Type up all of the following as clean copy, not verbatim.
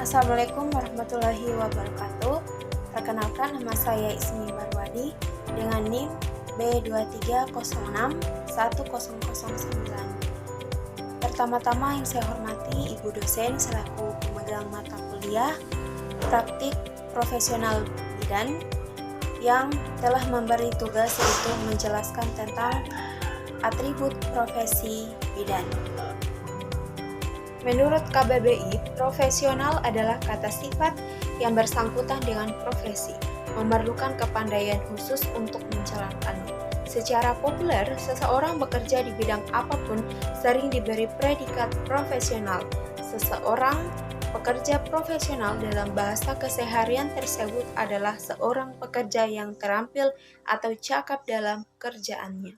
Assalamualaikum warahmatullahi wabarakatuh. Perkenalkan, nama saya Ismi Barwadi dengan NIM B23061009. Pertama-tama yang saya hormati Ibu dosen selaku pemegang mata kuliah praktik profesional bidan yang telah memberi tugas untuk menjelaskan tentang atribut profesi bidan. Menurut KBBI, profesional adalah kata sifat yang bersangkutan dengan profesi, memerlukan kepandaian khusus untuk menjalankannya. Secara populer, seseorang bekerja di bidang apapun sering diberi predikat profesional. Seseorang pekerja profesional dalam bahasa keseharian tersebut adalah seorang pekerja yang terampil atau cakap dalam pekerjaannya.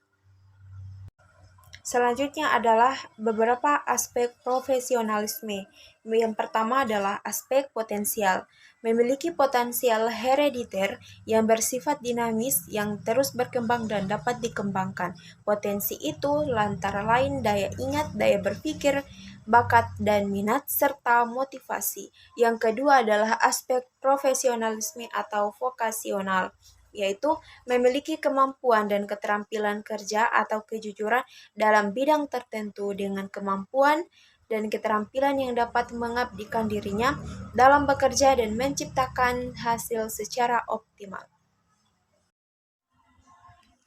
Selanjutnya adalah beberapa aspek profesionalisme. Yang pertama adalah aspek potensial. Memiliki potensial herediter yang bersifat dinamis yang terus berkembang dan dapat dikembangkan. Potensi itu antara lain daya ingat, daya berpikir, bakat dan minat, serta motivasi. Yang kedua adalah aspek profesionalisme atau vokasional, yaitu memiliki kemampuan dan keterampilan kerja atau kejujuran dalam bidang tertentu dengan kemampuan dan keterampilan yang dapat mengabdikan dirinya dalam bekerja dan menciptakan hasil secara optimal.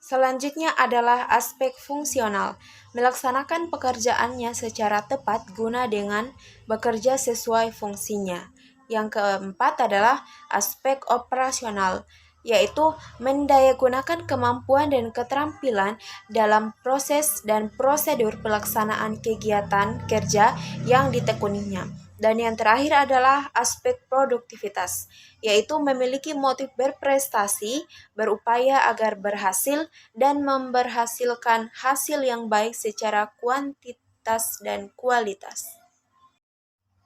Selanjutnya adalah aspek fungsional, melaksanakan pekerjaannya secara tepat guna dengan bekerja sesuai fungsinya. Yang keempat adalah aspek operasional, yaitu mendayagunakan kemampuan dan keterampilan dalam proses dan prosedur pelaksanaan kegiatan kerja yang ditekuninya. Dan yang terakhir adalah aspek produktivitas, yaitu memiliki motif berprestasi, berupaya agar berhasil, dan memberhasilkan hasil yang baik secara kuantitas dan kualitas.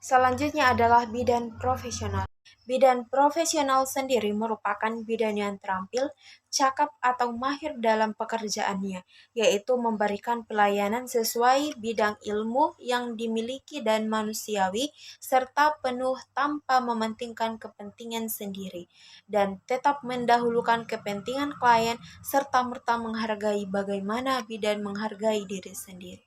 Selanjutnya adalah bidan profesional. Bidan profesional sendiri merupakan bidan yang terampil, cakap atau mahir dalam pekerjaannya, yaitu memberikan pelayanan sesuai bidang ilmu yang dimiliki dan manusiawi, serta penuh tanpa mementingkan kepentingan sendiri, dan tetap mendahulukan kepentingan klien, serta merta menghargai bagaimana bidan menghargai diri sendiri.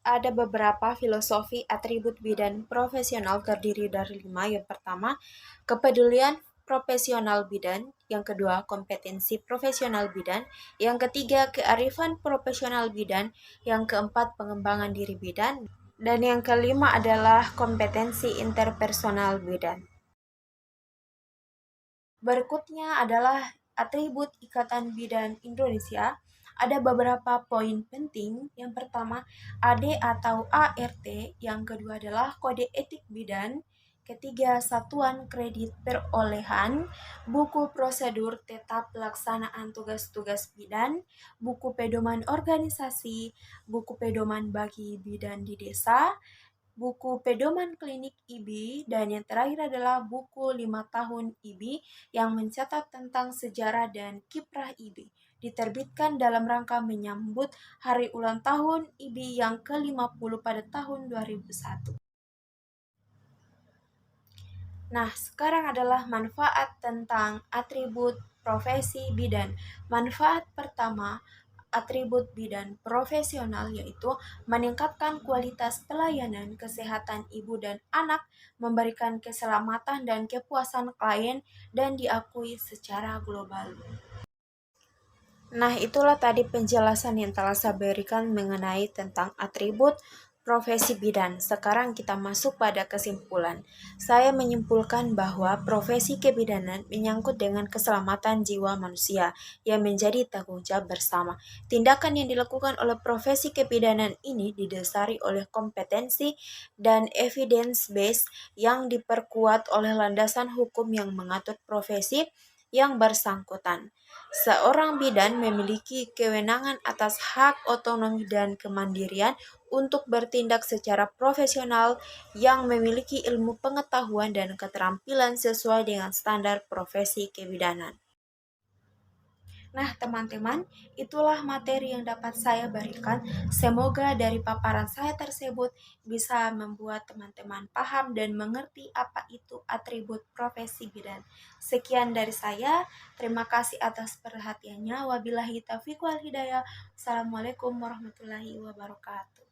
Ada beberapa filosofi atribut bidan profesional terdiri dari 5. Yang pertama, kepedulian profesional bidan. Yang kedua, kompetensi profesional bidan. Yang ketiga, kearifan profesional bidan. Yang keempat, pengembangan diri bidan. Dan yang kelima adalah kompetensi interpersonal bidan. Berikutnya adalah atribut Ikatan Bidan Indonesia. Ada beberapa poin penting. Yang pertama, AD atau ART. Yang kedua adalah kode etik bidan. Ketiga, satuan kredit perolehan, buku prosedur tetap pelaksanaan tugas-tugas bidan, buku pedoman organisasi, buku pedoman bagi bidan di desa, buku pedoman klinik IB, dan yang terakhir adalah buku 5 tahun IB yang mencatat tentang sejarah dan kiprah IB, diterbitkan dalam rangka menyambut hari ulang tahun IB yang ke-50 pada tahun 2001. Nah, sekarang adalah manfaat tentang atribut profesi bidan. Manfaat pertama, atribut bidan profesional yaitu meningkatkan kualitas pelayanan kesehatan ibu dan anak, memberikan keselamatan dan kepuasan klien, dan diakui secara global. Nah, itulah tadi penjelasan yang telah saya berikan mengenai tentang atribut profesi bidan. Sekarang kita masuk pada kesimpulan. Saya menyimpulkan bahwa profesi kebidanan menyangkut dengan keselamatan jiwa manusia yang menjadi tanggung jawab bersama. Tindakan yang dilakukan oleh profesi kebidanan ini didasari oleh kompetensi dan evidence base yang diperkuat oleh landasan hukum yang mengatur profesi yang bersangkutan. Seorang bidan memiliki kewenangan atas hak otonomi dan kemandirian untuk bertindak secara profesional yang memiliki ilmu pengetahuan dan keterampilan sesuai dengan standar profesi kebidanan. Nah, teman-teman, itulah materi yang dapat saya berikan. Semoga dari paparan saya tersebut bisa membuat teman-teman paham dan mengerti apa itu atribut profesi bidan. Sekian dari saya. Terima kasih atas perhatiannya. Wabillahi taufiq wal hidayah. Assalamualaikum warahmatullahi wabarakatuh.